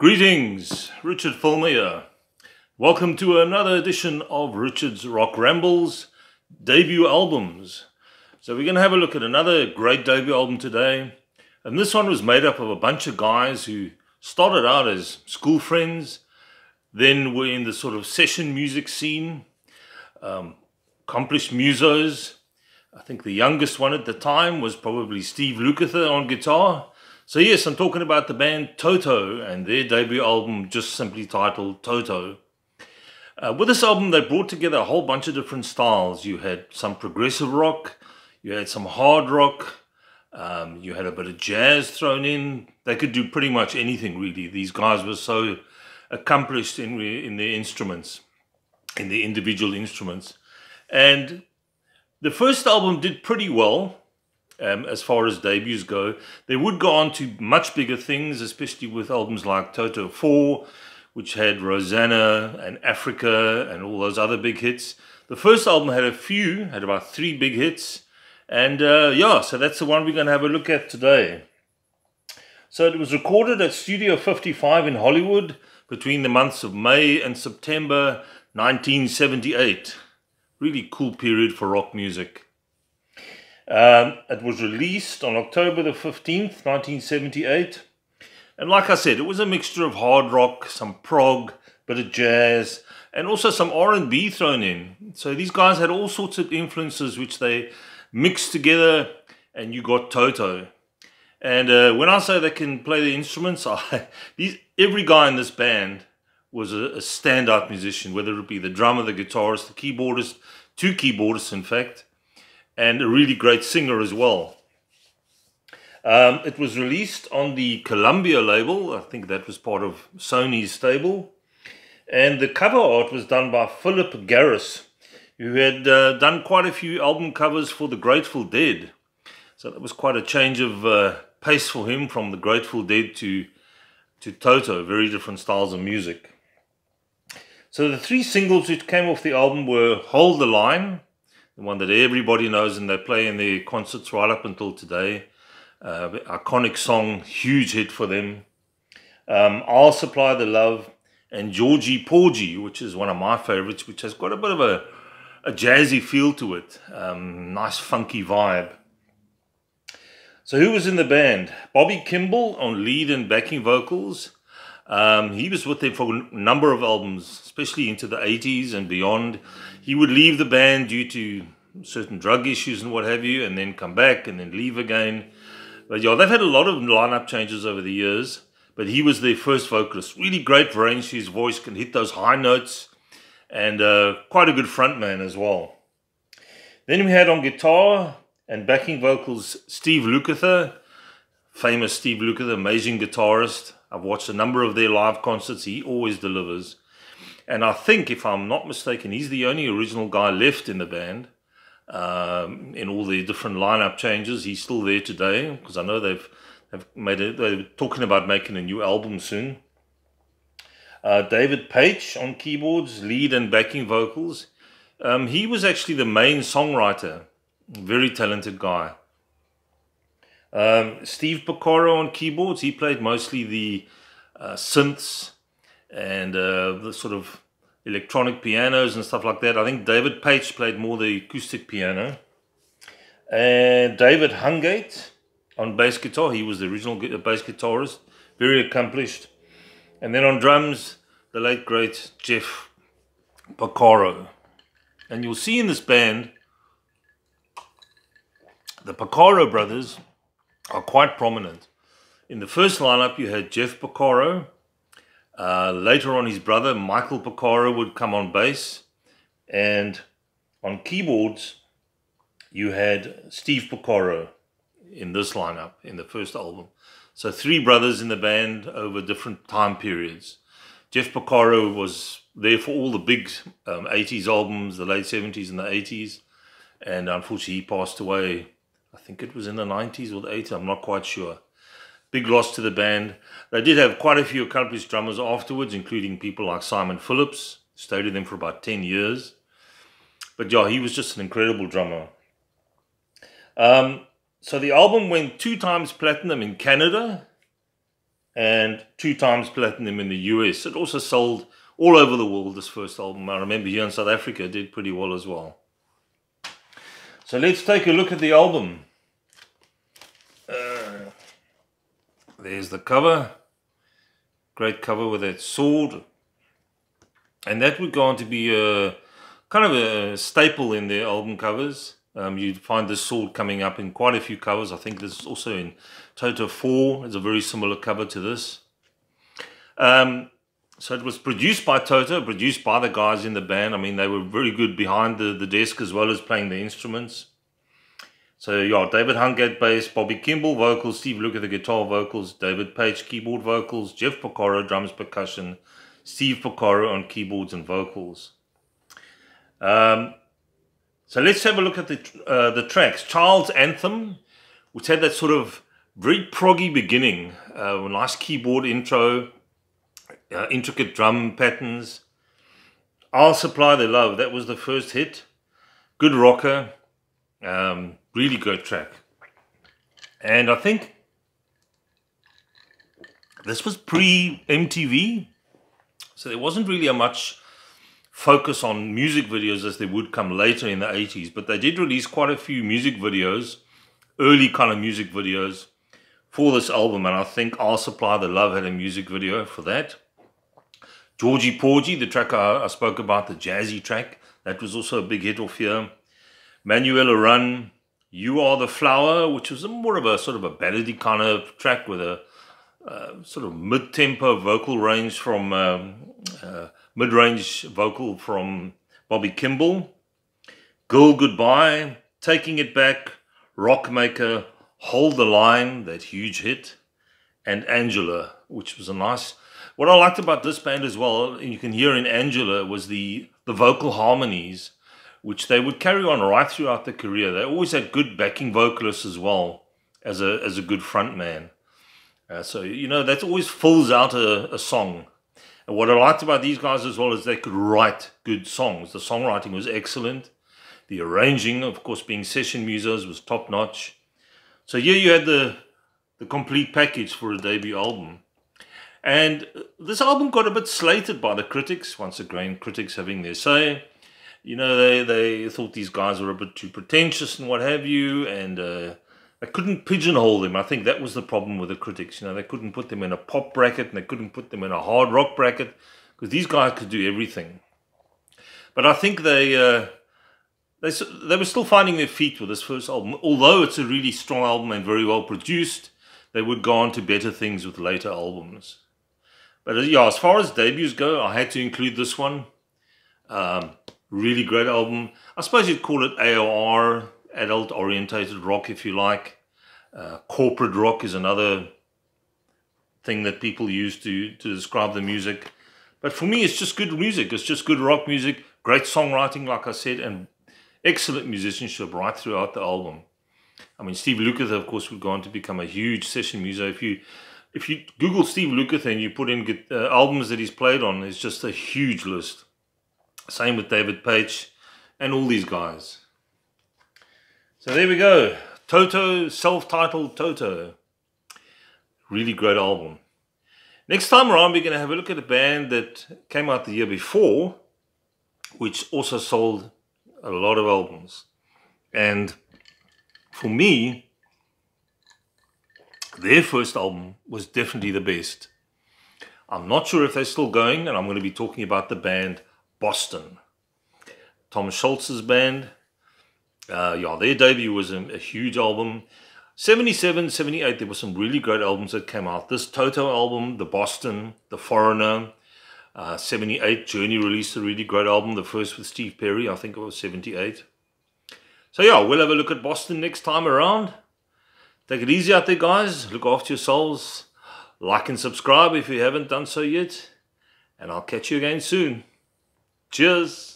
Greetings, Richard Fulmer here. Welcome to another edition of Richard's Rock Rambles debut albums. So we're going to have a look at another great debut album today. And this one was made up of a bunch of guys who started out as school friends, then were in the sort of session music scene, accomplished musos. I think the youngest one at the time was probably Steve Lukather on guitar. So yes, I'm talking about the band Toto and their debut album just simply titled Toto. With this album, they brought together a whole bunch of different styles. You had some progressive rock, you had some hard rock, you had a bit of jazz thrown in. They could do pretty much anything, really. These guys were so accomplished in their instruments, in their individual instruments. And the first album did pretty well. As far as debuts go, they would go on to much bigger things, especially with albums like Toto 4, which had Rosanna and Africa and all those other big hits. The first album had about 3 big hits. And yeah, so that's the one we're going to have a look at today. So it was recorded at Studio 55 in Hollywood between the months of May and September 1978. Really cool period for rock music. It was released on October the 15th, 1978. And like I said, it was a mixture of hard rock, some prog, bit of jazz, and also some R&B thrown in. So these guys had all sorts of influences which they mixed together, and you got Toto. And when I say they can play the instruments, every guy in this band was a standout musician, whether it be the drummer, the guitarist, the keyboardist, 2 keyboardists in fact, and a really great singer as well. It was released on the Columbia label. I think that was part of Sony's stable. And the cover art was done by Philip Garris, who had done quite a few album covers for the Grateful Dead. So that was quite a change of pace for him from the Grateful Dead to Toto, very different styles of music. So the 3 singles which came off the album were Hold the Line, the one that everybody knows and they play in their concerts right up until today. Iconic song, huge hit for them. I'll Supply the Love, and Georgie Porgy, which is one of my favorites, which has got a bit of a jazzy feel to it. Nice funky vibe. So who was in the band? Bobby Kimball on lead and backing vocals. He was with them for a number of albums, especially into the 80s and beyond. He would leave the band due to certain drug issues and what have you, and then come back and then leave again. But yeah, they've had a lot of lineup changes over the years, but he was their first vocalist. Really great range to his voice, can hit those high notes, and quite a good frontman as well. Then we had on guitar and backing vocals Steve Lukather, famous Steve Lukather, amazing guitarist. I've watched a number of their live concerts. He always delivers. And I think, if I'm not mistaken, he's the only original guy left in the band. In all the different lineup changes, he's still there today, because I know they're talking about making a new album soon. David Page on keyboards, lead and backing vocals. He was actually the main songwriter. Very talented guy. Steve Porcaro on keyboards. He played mostly the synths and the sort of electronic pianos and stuff like that. I think David Page played more the acoustic piano. And David Hungate on bass guitar. He was the original bass guitarist. Very accomplished. And then on drums, the late great Jeff Porcaro. And you'll see in this band, the Porcaro brothers are quite prominent. In the first lineup, you had Jeff Porcaro. Later on, his brother, Michael Porcaro, would come on bass. And on keyboards, you had Steve Porcaro in this lineup, in the first album. So 3 brothers in the band over different time periods. Jeff Porcaro was there for all the big 80s albums, the late 70s and the 80s. And unfortunately, he passed away. I think it was in the 90s or the 80s, I'm not quite sure. Big loss to the band. They did have quite a few accomplished drummers afterwards, including people like Simon Phillips. Stayed with them for about 10 years. But yeah, he was just an incredible drummer. So the album went 2 times platinum in Canada. and 2 times platinum in the US. It also sold all over the world, this first album. I remember here in South Africa it did pretty well as well. So let's take a look at the album. There's the cover. Great cover with that sword. And that would go on to be a kind of a staple in their album covers. You'd find this sword coming up in quite a few covers. I think this is also in Toto 4. It's a very similar cover to this. So it was produced by Toto, produced by the guys in the band. I mean, they were very good behind the desk as well as playing the instruments. So yeah, David Hunk at bass, Bobby Kimball vocals, Steve Lukather the guitar vocals, David Page keyboard vocals, Jeff Porcaro drums percussion, Steve Porcaro on keyboards and vocals. So let's have a look at the tracks. Child's Anthem, which had that sort of very proggy beginning, a nice keyboard intro, intricate drum patterns. I'll Supply the Love, that was the first hit. Good rocker, really great track. And I think this was pre-MTV, so there wasn't really a much focus on music videos as they would come later in the 80s, but they did release quite a few music videos, early kind of music videos for this album, and I think I'll Supply the Love had a music video for that. Georgie Porgy, the track I spoke about, the jazzy track, that was also a big hit off here. Manuela Run, You Are the Flower, which was more of a sort of a ballady kind of track with a sort of mid-tempo vocal range from mid-range vocal from Bobby Kimball. Girl Goodbye, Taking It Back, Rockmaker, Hold the Line, that huge hit, and Angela, which was a nice... What I liked about this band as well, and you can hear in Angela, was the vocal harmonies, which they would carry on right throughout their career. They always had good backing vocalists as well as a good front man. So, you know, that always fills out a song. And what I liked about these guys as well is they could write good songs. The songwriting was excellent. The arranging, of course, being session musos, was top-notch. So here you had the complete package for a debut album. And this album got a bit slated by the critics, once again, critics having their say. You know, they thought these guys were a bit too pretentious and what have you, and they couldn't pigeonhole them. I think that was the problem with the critics. You know, they couldn't put them in a pop bracket and they couldn't put them in a hard rock bracket because these guys could do everything. But I think they were still finding their feet with this first album. Although it's a really strong album and very well produced, they would go on to better things with later albums. But yeah, as far as debuts go, I had to include this one. Really great album. I suppose you'd call it AOR, adult orientated rock if you like. Corporate rock is another thing that people use to describe the music. But for me, it's just good music. It's just good rock music. Great songwriting, like I said, and excellent musicianship right throughout the album. I mean, Steve Lukather, of course, would go on to become a huge session muso. If you Google Steve Lukather and you put in albums that he's played on, it's just a huge list. Same with David Page and all these guys. So there we go. Toto, self-titled Toto. Really great album. Next time around, we're going to have a look at a band that came out the year before, which also sold a lot of albums. And for me, their first album was definitely the best. I'm not sure if they're still going, and I'm going to be talking about the band Boston. Tom Schultz's band. Yeah, their debut was a huge album. 77, 78, there were some really great albums that came out. This Toto album, The Boston, The Foreigner. 78, Journey released a really great album, the first with Steve Perry, I think it was 78. So yeah, we'll have a look at Boston next time around. Take it easy out there, guys. Look after yourselves. Like and subscribe if you haven't done so yet. And I'll catch you again soon. Cheers.